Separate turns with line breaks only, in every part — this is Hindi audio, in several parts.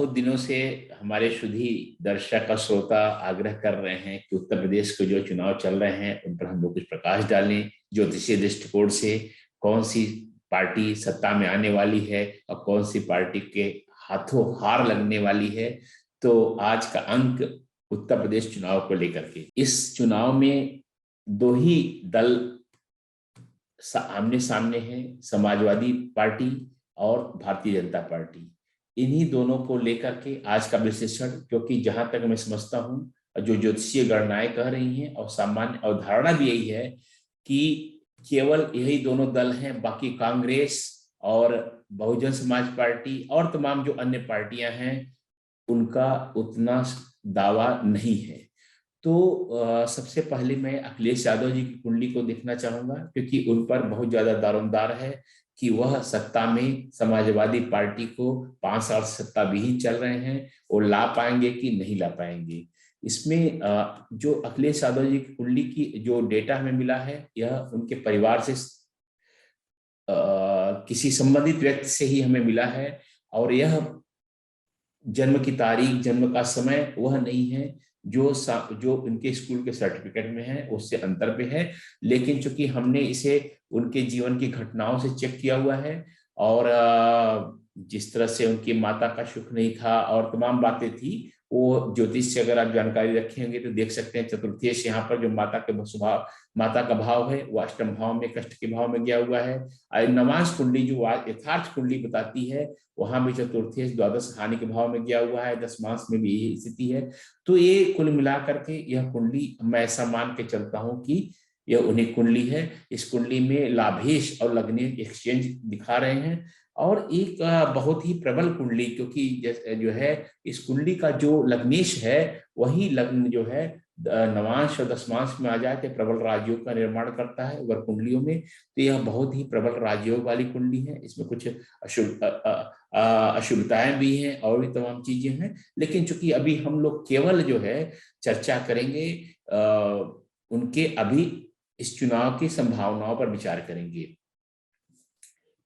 बहुत दिनों से हमारे शुद्धि दर्शक और श्रोता आग्रह कर रहे हैं कि उत्तर प्रदेश के जो चुनाव चल रहे हैं उन पर हम लोग कुछ प्रकाश डालें, ज्योतिषीय दृष्टिकोण से कौन सी पार्टी सत्ता में आने वाली है और कौन सी पार्टी के हाथों हार लगने वाली है। तो आज का अंक उत्तर प्रदेश चुनाव को लेकर के, इस चुनाव में दो ही दल आमने सामने हैं, समाजवादी पार्टी और भारतीय जनता पार्टी। इन्हीं दोनों को लेकर के आज का विश्लेषण, क्योंकि जहां तक मैं समझता हूं जो ज्योतिषीय गणनाएं कह रही हैं और सामान्य अवधारणा भी यही है कि केवल यही दोनों दल हैं, बाकी कांग्रेस और बहुजन समाज पार्टी और तमाम जो अन्य पार्टियां हैं उनका उतना दावा नहीं है। तो सबसे पहले मैं अखिलेश यादव जी की कुंडली को देखना चाहूंगा, क्योंकि उन पर बहुत ज्यादा दारोमदार है कि वह सत्ता में समाजवादी पार्टी को 5 साल सत्ता विहीन चल रहे हैं, वो ला पाएंगे कि नहीं ला पाएंगे। इसमें जो अखिलेश यादव जी की कुंडली की जो डेटा हमें मिला है, यह उनके परिवार से किसी संबंधित व्यक्ति से ही हमें मिला है, और यह जन्म की तारीख, जन्म का समय वह नहीं है जो उनके स्कूल के सर्टिफिकेट में है, उससे अंतर पे है। लेकिन चूंकि हमने इसे उनके जीवन की घटनाओं से चेक किया हुआ है और जिस तरह से उनकी माता का सुख नहीं था और तमाम बातें थी, वो ज्योतिष से अगर आप जानकारी रखेंगे तो देख सकते हैं चतुर्थेश यहाँ पर जो माता का भाव है वो अष्टम भाव में, कष्ट के भाव में गया हुआ है। नवांश कुंडली जो यथार्थ कुंडली बताती है वहां भी चतुर्थेश द्वादश हानि के भाव में गया हुआ है, दशमांश में भी यही स्थिति है। तो ये कुल मिलाकर के यह कुंडली मैं ऐसा मान के चलता हूं कि यह उन्हीं कुंडली है। इस कुंडली में लाभेश और लग्नेश एक्सचेंज दिखा रहे हैं, और एक बहुत ही प्रबल कुंडली, क्योंकि जो है इस कुंडली का जो लग्नेश है वही लग्न जो है नवांश और दशमांश में आ जाए तो प्रबल राजयोग का निर्माण करता है वर कुंडलियों में। तो यह बहुत ही प्रबल राजयोग वाली कुंडली है। इसमें कुछ अशुभताएं भी हैं और भी तमाम चीजें हैं, लेकिन चूंकि अभी हम लोग केवल जो है चर्चा करेंगे उनके अभी इस चुनाव की संभावनाओं पर विचार करेंगे।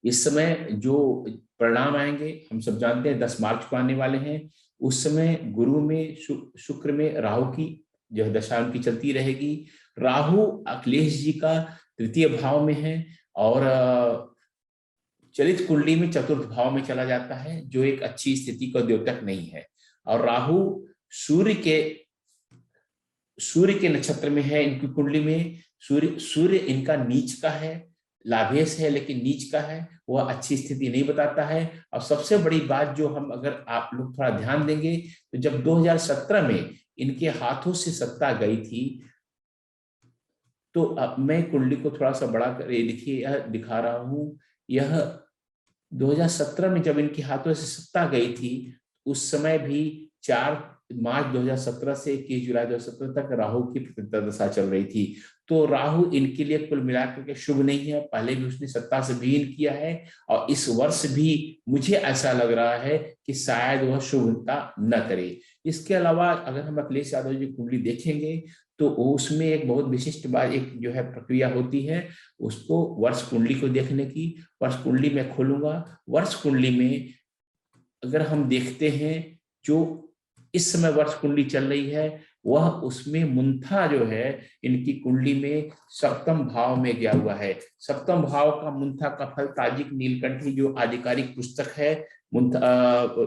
इस समय जो परिणाम आएंगे हम सब जानते हैं 10 मार्च को आने वाले हैं। उस समय गुरु में शुक्र में राहु की जो दशा उनकी चलती रहेगी। राहु अखिलेश जी का तृतीय भाव में है और चलित कुंडली में चतुर्थ भाव में चला जाता है, जो एक अच्छी स्थिति का द्योतक नहीं है। और राहु सूर्य के नक्षत्र में है इनकी कुंडली में। सूर्य इनका नीच का है, लाभेश है लेकिन नीच का है, वह अच्छी स्थिति नहीं बताता है। और सबसे बड़ी बात जो हम अगर आप लोग थोड़ा ध्यान देंगे तो जब 2017 में इनके हाथों से सत्ता गई थी, तो अब मैं कुंडली को थोड़ा सा बड़ा कर देखिए यह दिखा रहा हूं। यह 2017 में जब इनके हाथों से सत्ता गई थी, उस समय भी 4 मार्च 2017 से 21 जुलाई 2017 तक राहु की प्रतिपदा दशा चल रही थी। तो राहु इनके लिए कुल मिलाकर के शुभ नहीं है। पहले भी उसने सत्ता से विहीन किया है और इस वर्ष भी मुझे ऐसा लग रहा है कि शायद वह शुभता न करे। इसके अलावा अगर हम अखिलेश यादव जी कुंडली देखेंगे तो उसमें एक बहुत विशिष्ट बात, एक जो है प्रक्रिया होती है उसको वर्ष कुंडली को देखने की। वर्ष कुंडली में खोलूंगा। वर्ष कुंडली में अगर हम देखते हैं जो इस समय वर्ष कुंडली चल रही है, वह उसमें मुंथा जो है इनकी कुंडली में सप्तम भाव में गया हुआ है। सप्तम भाव का मुंथा का फल ताजिक नीलकंठी जो आधिकारिक पुस्तक है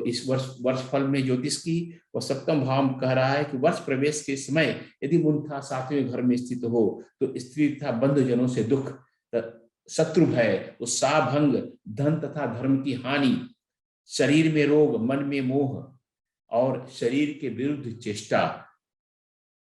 इस वर्ष फल में ज्योतिष की, वह सप्तम भाव कह रहा है कि वर्ष प्रवेश के समय यदि मुंथा 7वें घर में स्थित हो तो स्त्री तथा बंधुजनों से दुख, शत्रु भय, उत्साह भंग, धन तथा धर्म की हानि, शरीर में रोग, मन में मोह और शरीर के विरुद्ध चेष्टा,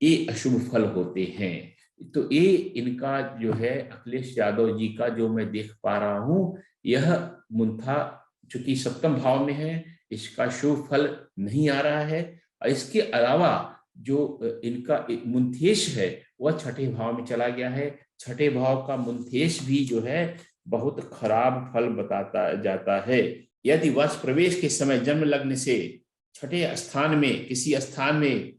ये अशुभ फल होते हैं। तो ये इनका जो है अखिलेश यादव जी का जो मैं देख पा रहा हूं, यह मुंथा चूंकि सप्तम भाव में है, इसका शुभ फल नहीं आ रहा है। और इसके अलावा जो इनका मुंथेश है वह छठे भाव में चला गया है। छठे भाव का मुंथेश भी जो है बहुत खराब फल बताता जाता है। यदि वर्ष प्रवेश के समय जन्म लग्न से छठे स्थान में किसी स्थान में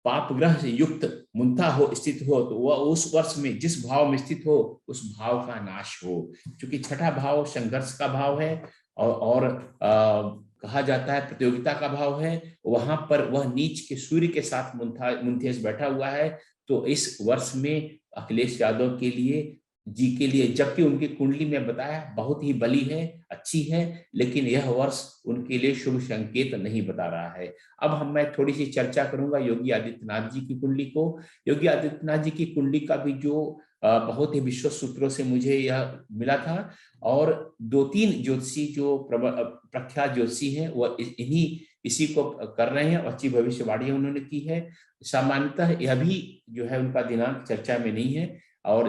पाप ग्रह से युक्त मुंथा हो स्थित हो तो वह उस वर्ष में जिस भाव में स्थित हो उस भाव का नाश हो। क्योंकि छठा भाव संघर्ष का भाव है और कहा जाता है प्रतियोगिता का भाव है, वहां पर वह नीच के सूर्य के साथ मुंथेस बैठा हुआ है। तो इस वर्ष में अखिलेश यादव के लिए के लिए, जबकि उनकी कुंडली में बताया बहुत ही बली है, अच्छी है, लेकिन यह वर्ष उनके लिए शुभ संकेत नहीं बता रहा है। अब मैं थोड़ी सी चर्चा करूंगा योगी आदित्यनाथ जी की कुंडली को। योगी आदित्यनाथ जी की कुंडली का भी जो बहुत ही विश्वस्त सूत्रों से मुझे यह मिला था, और 2-3 ज्योतिषी जो प्रख्यात ज्योतिषी हैं वह इसी को कर रहे हैं, अच्छी भविष्यवाणी उन्होंने की है। सामान्यतः यह भी जो है उनका दिनांक चर्चा में नहीं है, और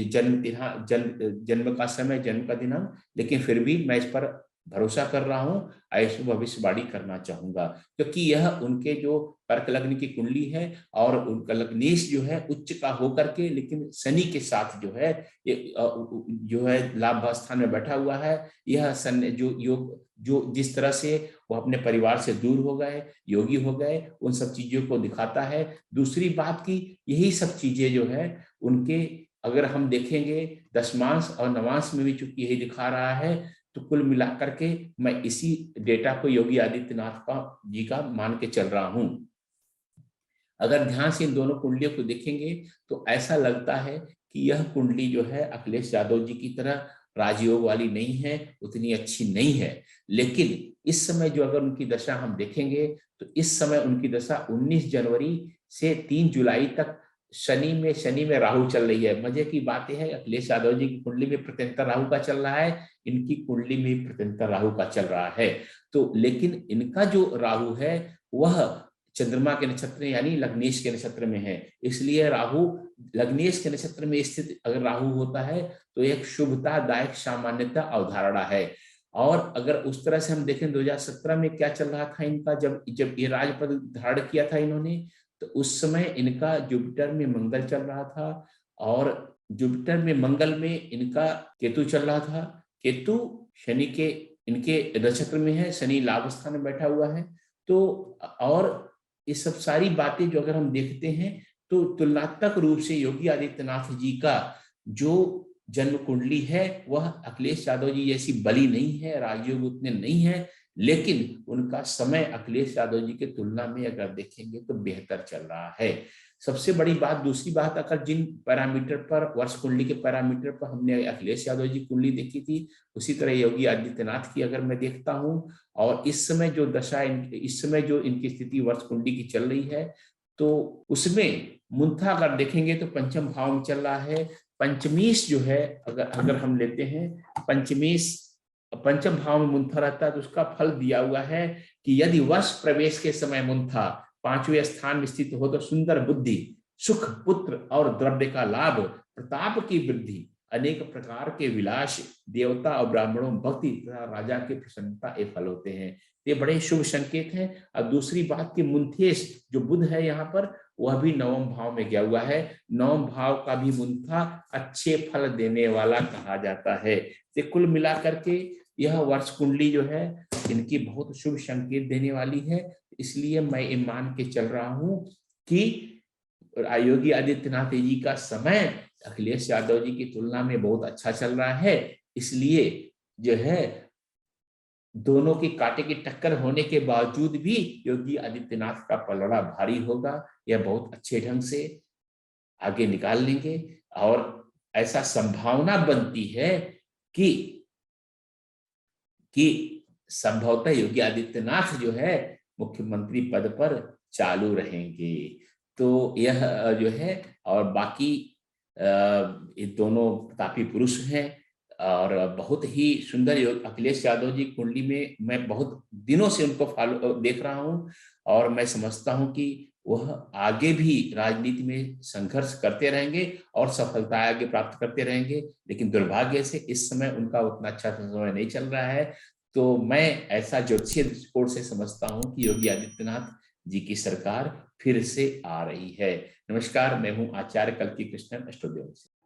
जन्म का समय, जन्म का दिनांक, लेकिन फिर भी मैं इस पर भरोसा कर रहा हूं, ऐसी भविष्यवाणी करना चाहूंगा, क्योंकि यह उनके जो कर्क लग्न की कुंडली है, और उनका लग्नेश जो है उच्च का होकर के, लेकिन शनि के साथ जो है जो है लाभ स्थान में बैठा हुआ है। यह जो योग, जो जिस तरह से वो अपने परिवार से दूर हो गए, योगी हो गए, उन सब चीजों को दिखाता है। दूसरी बात की यही सब चीजें जो है उनके, अगर हम देखेंगे दशमांश और नवांश में भी चूंकि यही दिखा रहा है, तो कुल मिलाकर के मैं इसी डेटा को योगी आदित्यनाथ जी का मान के चल रहा हूं। अगर ध्यान से इन दोनों कुंडलियों को देखेंगे तो ऐसा लगता है कि यह कुंडली जो है अखिलेश यादव जी की तरह राजयोग वाली नहीं है, उतनी अच्छी नहीं है। लेकिन इस समय जो अगर उनकी दशा हम देखेंगे, तो इस समय उनकी दशा 19 जनवरी से 3 जुलाई तक शनि में राहु चल रही है। मजे की बात यह है, अखिलेश यादव जी की कुंडली में प्रत्यंतर राहु का चल रहा है, इनकी कुंडली में प्रत्यंतर राहु का चल रहा है। तो लेकिन इनका जो राहु है वह चंद्रमा के नक्षत्र यानी लग्नेश के नक्षत्र में है, इसलिए राहु लग्नेश के नक्षत्र में स्थित अगर राहु होता है तो एक शुभतादायक सामान्यता अवधारणा है। और अगर उस तरह से हम देखें 2017 में क्या चल रहा था इनका, जब ये राजपद धारण किया था इन्होंने, तो उस समय इनका जुपिटर में मंगल चल रहा था, और जुपिटर में मंगल में इनका केतु चल रहा था। केतु शनि के इनके नक्षत्र में है, शनि लाभ स्थान में बैठा हुआ है। तो और ये सब सारी बातें जो अगर हम देखते हैं, तो तुलनात्मक रूप से योगी आदित्यनाथ जी का जो जन्म कुंडली है वह अखिलेश यादव जी जैसी बली नहीं है, राजयोग उतने नहीं है, लेकिन उनका समय अखिलेश यादव जी के तुलना में अगर देखेंगे तो बेहतर चल रहा है। सबसे बड़ी बात, दूसरी बात, अगर जिन पैरामीटर पर, वर्ष कुंडली के पैरामीटर पर हमने अखिलेश यादव जी कुंडली देखी थी, उसी तरह योगी आदित्यनाथ की अगर मैं देखता हूं, और इस समय जो दशा, इस समय जो इनकी स्थिति वर्ष कुंडली की चल रही है, तो उसमें मुंथा अगर देखेंगे तो पंचम भाव में चल रहा है। पंचमीश जो है, अगर हम लेते हैं पंचमीश, पंचम भाव में मुंथा रहता है, तो उसका फल दिया हुआ है कि यदि वर्ष प्रवेश के समय मुंथा 5वें स्थान में स्थित हो तो सुंदर बुद्धि, सुख, पुत्र और द्रव्य का लाभ, प्रताप की वृद्धि, अनेक प्रकार के विलास, देवता और ब्राह्मणों भक्ति तथा राजा की प्रसन्नता ये फल होते हैं। ये बड़े शुभ संकेत हैं। अब दूसरी बात की मुंथेश जो बुध है यहाँ पर, वह भी 9वें भाव में गया हुआ है। 9वें भाव का भी मुंथा अच्छे फल देने वाला कहा जाता है। तो कुल मिलाकर के यह वर्ष कुंडली जो है इनकी बहुत शुभ संकेत देने वाली है। इसलिए मैं ये मान के चल रहा हूं कि योगी आदित्यनाथ जी का समय अखिलेश यादव जी की तुलना में बहुत अच्छा चल रहा है। इसलिए जो है दोनों की कांटे की टक्कर होने के बावजूद भी योगी आदित्यनाथ का पलड़ा भारी होगा। यह बहुत अच्छे ढंग से आगे निकाल लेंगे, और ऐसा संभावना बनती है कि संभवतः योगी आदित्यनाथ जो है मुख्यमंत्री पद पर चालू रहेंगे। तो यह जो है, और बाकी ये दोनों प्रतापी पुरुष हैं, और बहुत ही सुंदर अखिलेश यादव जी कुंडली में मैं बहुत दिनों से उनको फॉलो देख रहा हूं, और मैं समझता हूं कि वह आगे भी राजनीति में संघर्ष करते रहेंगे और सफलता आगे प्राप्त करते रहेंगे। लेकिन दुर्भाग्य से इस समय उनका उतना अच्छा समय नहीं चल रहा है। तो मैं ऐसा ज्योतिषीय दृष्टिकोण से समझता हूं कि योगी आदित्यनाथ जी की सरकार फिर से आ रही है। नमस्कार, मैं हूं आचार्य कल्की कृष्णन, अष्टोदेव से।